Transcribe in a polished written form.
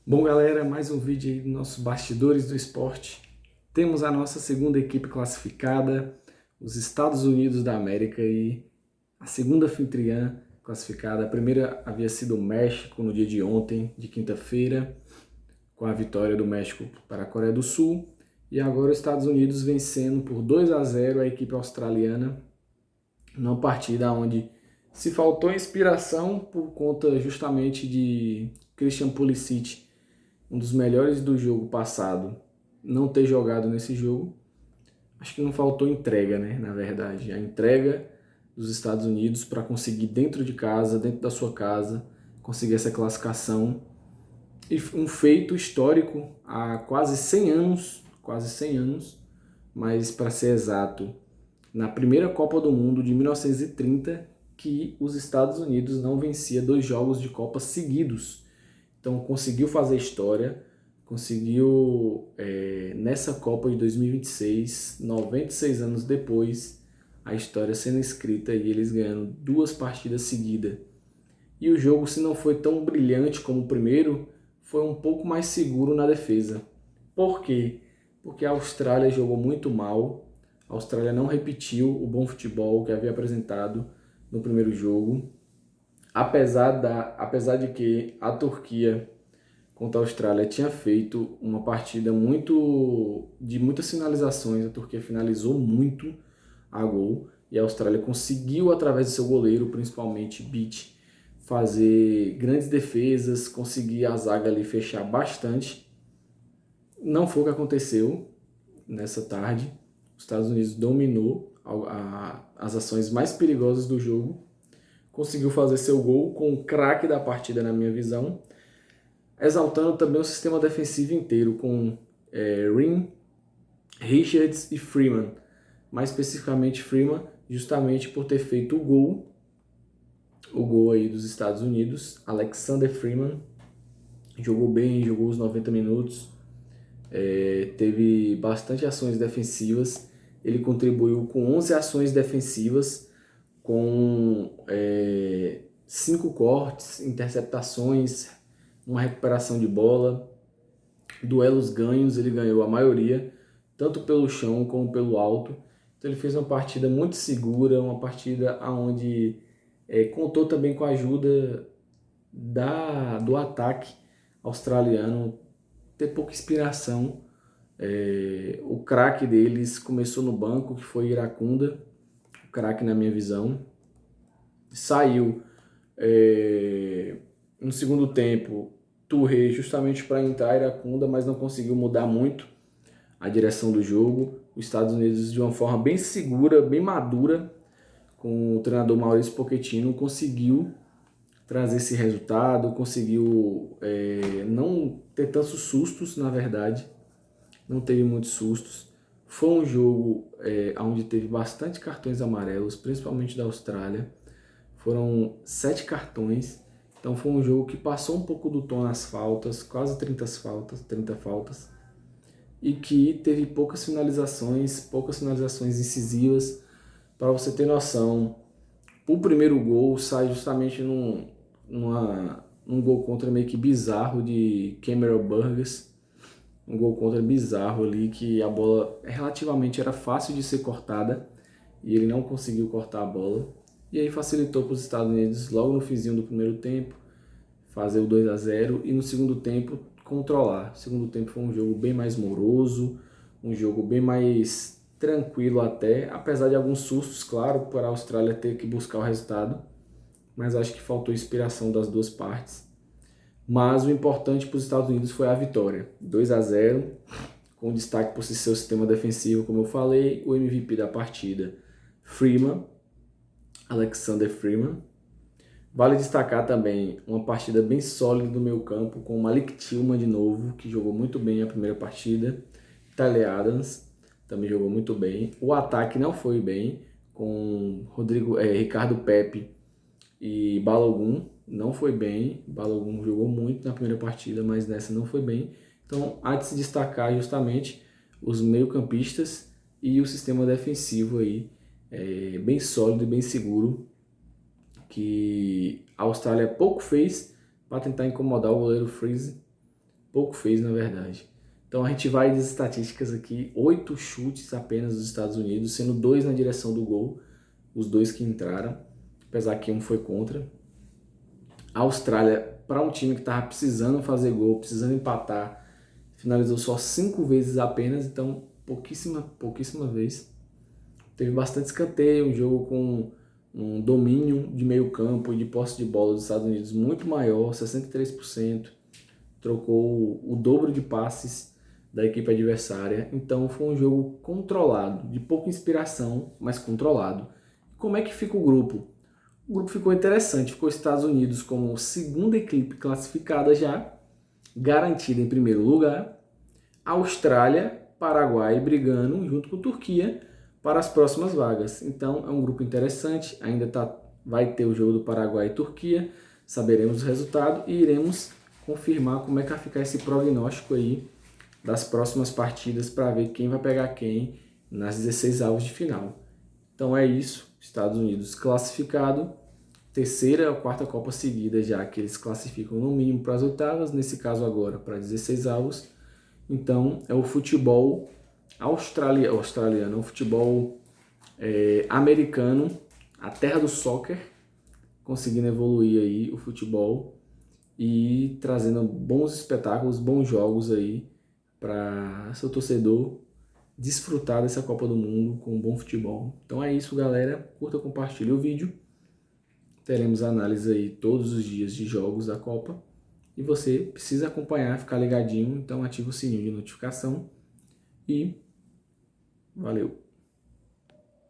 Bom, galera, mais um vídeo aí dos nossos bastidores do esporte. Temos a nossa segunda equipe classificada, os Estados Unidos da América, e a segunda anfitriã classificada. A primeira havia sido o México no dia de ontem, de quinta-feira, com a vitória do México para a Coreia do Sul. E agora os Estados Unidos vencendo por 2-0 a equipe australiana, numa partida onde se faltou inspiração por conta justamente de Christian Pulisic, um dos melhores do jogo passado, não ter jogado nesse jogo. Acho que não faltou entrega, né? Na verdade, a entrega dos Estados Unidos para conseguir dentro de casa, dentro da sua casa, conseguir essa classificação. E um feito histórico há quase 100 anos, mas para ser exato, na primeira Copa do Mundo de 1930, que os Estados Unidos não vencia 2 jogos de Copa seguidos. Então conseguiu fazer história, conseguiu nessa Copa de 2026, 96 anos depois, a história sendo escrita e eles ganhando 2 partidas seguidas. E o jogo, se não foi tão brilhante como o primeiro, foi um pouco mais seguro na defesa. Por quê? Porque a Austrália jogou muito mal, a Austrália não repetiu o bom futebol que havia apresentado no primeiro jogo. Apesar de que a Turquia contra a Austrália tinha feito uma partida de muitas finalizações, a Turquia finalizou muito a gol e a Austrália conseguiu, através do seu goleiro, principalmente Beach, fazer grandes defesas, conseguir a zaga ali fechar bastante. Não foi o que aconteceu nessa tarde. Os Estados Unidos dominou as ações mais perigosas do jogo, conseguiu fazer seu gol com o craque da partida, na minha visão, exaltando também o sistema defensivo inteiro, com Rim, Richards e Freeman. Mais especificamente Freeman, justamente por ter feito o gol aí dos Estados Unidos. Alexander Freeman jogou bem, jogou os 90 minutos, teve bastante ações defensivas. Ele contribuiu com 11 ações defensivas, com 5 cortes, interceptações, uma recuperação de bola, duelos ganhos, ele ganhou a maioria, tanto pelo chão como pelo alto. Então ele fez uma partida muito segura, uma partida onde contou também com a ajuda do ataque australiano, ter pouca inspiração. O craque deles começou no banco, que foi Iracunda, o craque na minha visão. Saiu no segundo tempo Touré justamente para entrar Iracunda, mas não conseguiu mudar muito a direção do jogo. Os Estados Unidos, de uma forma bem segura, bem madura, com o treinador Maurício Pochettino, conseguiu trazer esse resultado, conseguiu não ter tantos sustos, na verdade, não teve muitos sustos. Foi um jogo onde teve bastante cartões amarelos, principalmente da Austrália. Foram 7 cartões, então foi um jogo que passou um pouco do tom nas faltas, quase 30 faltas, e que teve poucas finalizações incisivas. Para você ter noção, o primeiro gol sai justamente num gol contra meio que bizarro de Cameron Burgess, um gol contra bizarro ali, que a bola relativamente era fácil de ser cortada e ele não conseguiu cortar a bola. E aí facilitou para os Estados Unidos logo no finzinho do primeiro tempo fazer o 2-0 e no segundo tempo controlar. O segundo tempo foi um jogo bem mais moroso, um jogo bem mais tranquilo até, apesar de alguns sustos, claro, para a Austrália ter que buscar o resultado, mas acho que faltou inspiração das duas partes. Mas o importante para os Estados Unidos foi a vitória, 2-0, com destaque por seu sistema defensivo, como eu falei, o MVP da partida, Freeman, Alexander Freeman. Vale destacar também uma partida bem sólida do meio campo, com o Malik Tillman de novo, que jogou muito bem a primeira partida. Tyler Adams também jogou muito bem. O ataque não foi bem, com Ricardo Pepi e Balogun não foi bem. Balogun jogou muito na primeira partida, mas nessa não foi bem. Então há de se destacar justamente os meio-campistas e o sistema defensivo aí, bem sólido e bem seguro, que a Austrália pouco fez para tentar incomodar o goleiro Freeze, pouco fez na verdade. Então a gente vai das estatísticas aqui, 8 chutes apenas dos Estados Unidos, sendo 2 na direção do gol, os 2 que entraram, apesar que um foi contra. A Austrália, para um time que estava precisando fazer gol, precisando empatar, finalizou só 5 vezes apenas, então pouquíssima vez. Teve bastante escanteio, um jogo com um domínio de meio campo e de posse de bola dos Estados Unidos muito maior, 63%, trocou o dobro de passes da equipe adversária, então foi um jogo controlado, de pouca inspiração, mas controlado. Como é que fica o grupo? O grupo ficou interessante, ficou Estados Unidos como segunda equipe classificada já, garantida em primeiro lugar, Austrália, Paraguai brigando junto com Turquia para as próximas vagas. Então é um grupo interessante, vai ter o jogo do Paraguai e Turquia, saberemos o resultado e iremos confirmar como é que vai ficar esse prognóstico aí das próximas partidas para ver quem vai pegar quem nas 16 avos de final. Então é isso, Estados Unidos classificado, terceira ou quarta Copa seguida já que eles classificam no mínimo para as oitavas, nesse caso agora para 16 avos. Então é o futebol australiano, o futebol americano, a terra do soccer, conseguindo evoluir aí o futebol e trazendo bons espetáculos, bons jogos aí para seu torcedor desfrutar dessa Copa do Mundo com um bom futebol. Então é isso, galera. Curta, compartilhe o vídeo. Teremos análise aí todos os dias de jogos da Copa. E você precisa acompanhar, ficar ligadinho. Então ativa o sininho de notificação. E valeu!